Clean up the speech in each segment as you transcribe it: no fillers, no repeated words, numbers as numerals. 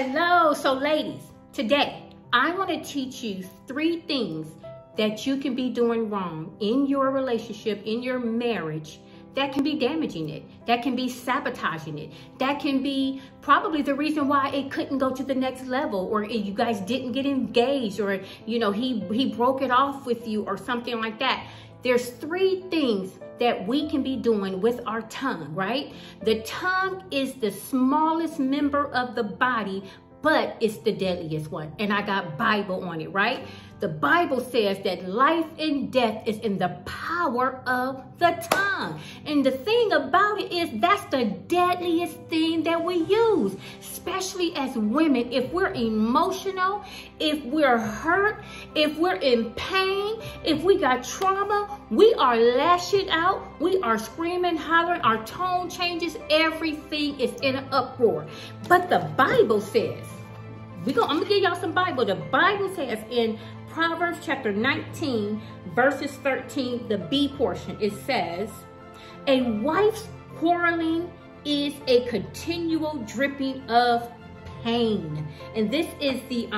Hello. So ladies, today I want to teach you 3 things that you can be doing wrong in your relationship, in your marriage, that can be damaging it, that can be sabotaging it, that can be probably the reason why it couldn't go to the next level, or you guys didn't get engaged, or he broke it off with you or something like that. There's 3 things that we can be doing with our tongue, right? The tongue is the smallest member of the body, but it's the deadliest one. And I got Bible on it, right? The Bible says that life and death is in the power of the tongue. And the thing about it is that's the deadliest thing that we use, especially as women. If we're emotional, if we're hurt, if we're in pain, if we got trauma, we are lashing out, we are screaming, hollering, our tone changes, everything is in an uproar. But the Bible says, I'm gonna give y'all some Bible. The Bible says in Proverbs chapter 19, verses 13, the B portion, it says, a wife's quarreling is a continual dripping of pain. And this is the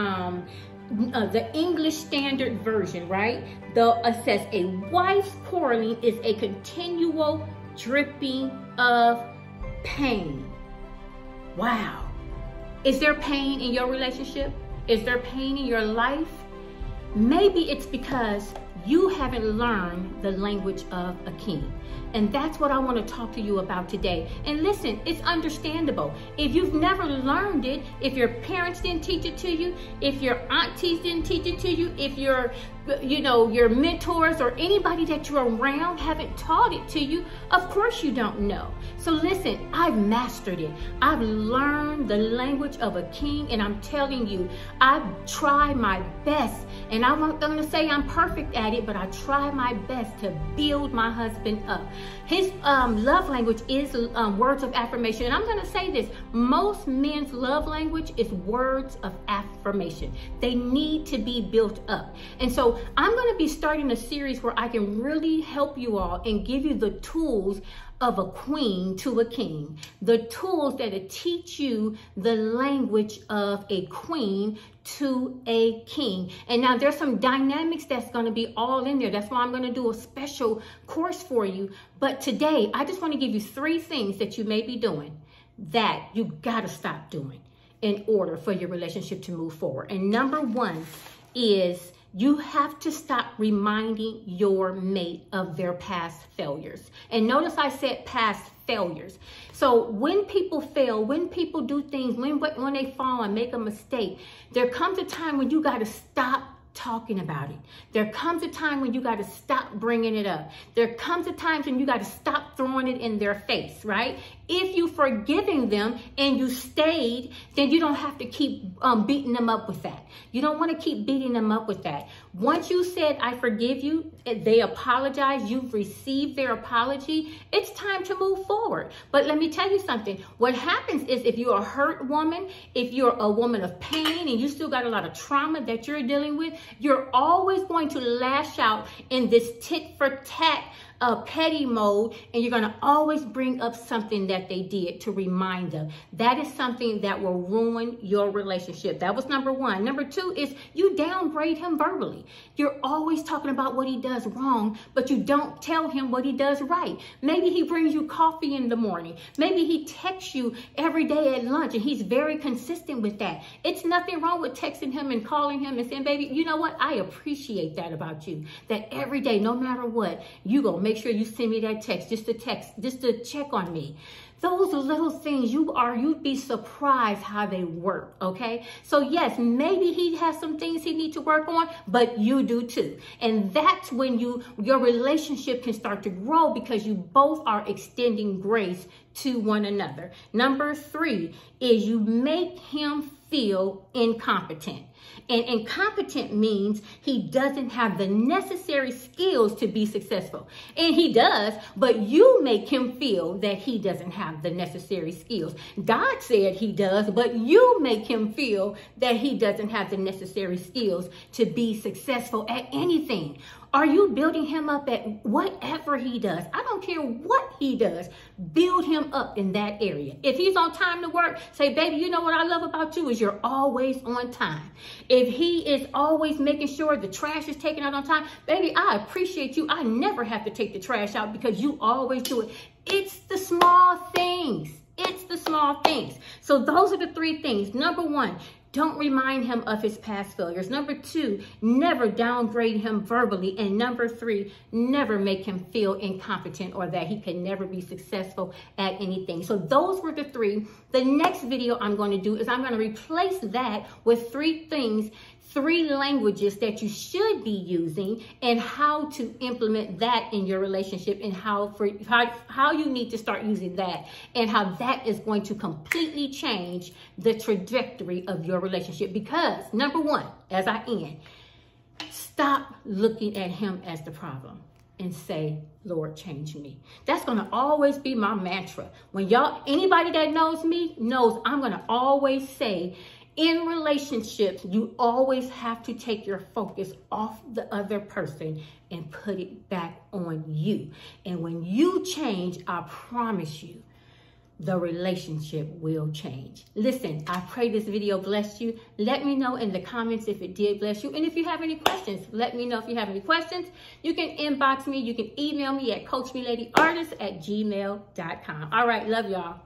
English Standard Version, right? It says a wife's quarreling is a continual dripping of pain. Wow. Is there pain in your relationship? Is there pain in your life? Maybe it's because you haven't learned the language of a king. And that's what I want to talk to you about today. And listen, it's understandable. If you've never learned it, if your parents didn't teach it to you, if your aunties didn't teach it to you, if your mentors or anybody that you're around haven't taught it to you, of course you don't know. So listen, I've mastered it. I've learned the language of a king, and I'm telling you, I've tried my best. And I'm not going to say I'm perfect at it, but I try my best to build my husband up. His love language is words of affirmation. And I'm going to say this, most men's love language is words of affirmation. They need to be built up. And so I'm going to be starting a series where I can really help you all and give you the tools of a queen to a king, the tools that will teach you the language of a queen to a king. And now there's some dynamics that's going to be all in there. That's why I'm going to do a special course for you. But today, I just want to give you 3 things that you may be doing that you got to stop doing in order for your relationship to move forward. And number 1 is you have to stop reminding your mate of their past failures. And notice I said past failures. So when people fail, when people do things, when they fall and make a mistake, there comes a time when you got to stop talking about it. There comes a time when you got to stop bringing it up. There comes a time when you got to stop throwing it in their face, right? If you forgiving them and you stayed, then you don't have to keep beating them up with that. You don't want to keep beating them up with that. Once you said, I forgive you, they apologize, you've received their apology, it's time to move forward. But let me tell you something. What happens is if you're a hurt woman, if you're a woman of pain and you still got a lot of trauma that you're dealing with, you're always going to lash out in this tit for tat petty mode, and you're going to always bring up something that they did to remind them. That is something that will ruin your relationship. That was number 1. Number 2 is you downgrade him verbally. You're always talking about what he does wrong, but you don't tell him what he does right. Maybe he brings you coffee in the morning. Maybe he texts you every day at lunch, and he's very consistent with that. It's nothing wrong with texting him and calling him and saying, baby, you know what? I appreciate that about you. That every day, no matter what, you gonna make sure you send me that text, just to check on me. Those little things, you'd be surprised how they work, okay? So yes, maybe he has some things he needs to work on, but you do too. And that's when your relationship can start to grow, because you both are extending grace to one another. Number 3 is you make him feel incompetent. And incompetent means he doesn't have the necessary skills to be successful. And he does, but you make him feel that he doesn't have the necessary skills. God said he does, but you make him feel that he doesn't have the necessary skills to be successful at anything. Are you building him up at whatever he does? I don't care what he does. Build him up in that area. If he's on time to work, say, baby, you know what I love about you is you're always on time. If he is always making sure the trash is taken out on time, baby, I appreciate you. I never have to take the trash out because you always do it. It's the small things. It's the small things. So those are the 3 things. Number 1, don't remind him of his past failures. Number 2, never downgrade him verbally. And number 3, never make him feel incompetent or that he can never be successful at anything. So those were the 3. The next video I'm going to do is I'm going to replace that with 3 things, 3 languages that you should be using and how to implement that in your relationship and how you need to start using that and how that is going to completely change the trajectory of your relationship. Because number 1, as I end, stop looking at him as the problem and say, Lord, change me. That's going to always be my mantra. When anybody that knows me knows I'm going to always say, in relationships, you always have to take your focus off the other person and put it back on you. And when you change, I promise you, the relationship will change. Listen, I pray this video blessed you. Let me know in the comments if it did bless you. And if you have any questions, let me know if you have any questions. You can inbox me. You can email me at coachmeladyartist@gmail.com. All right, love y'all.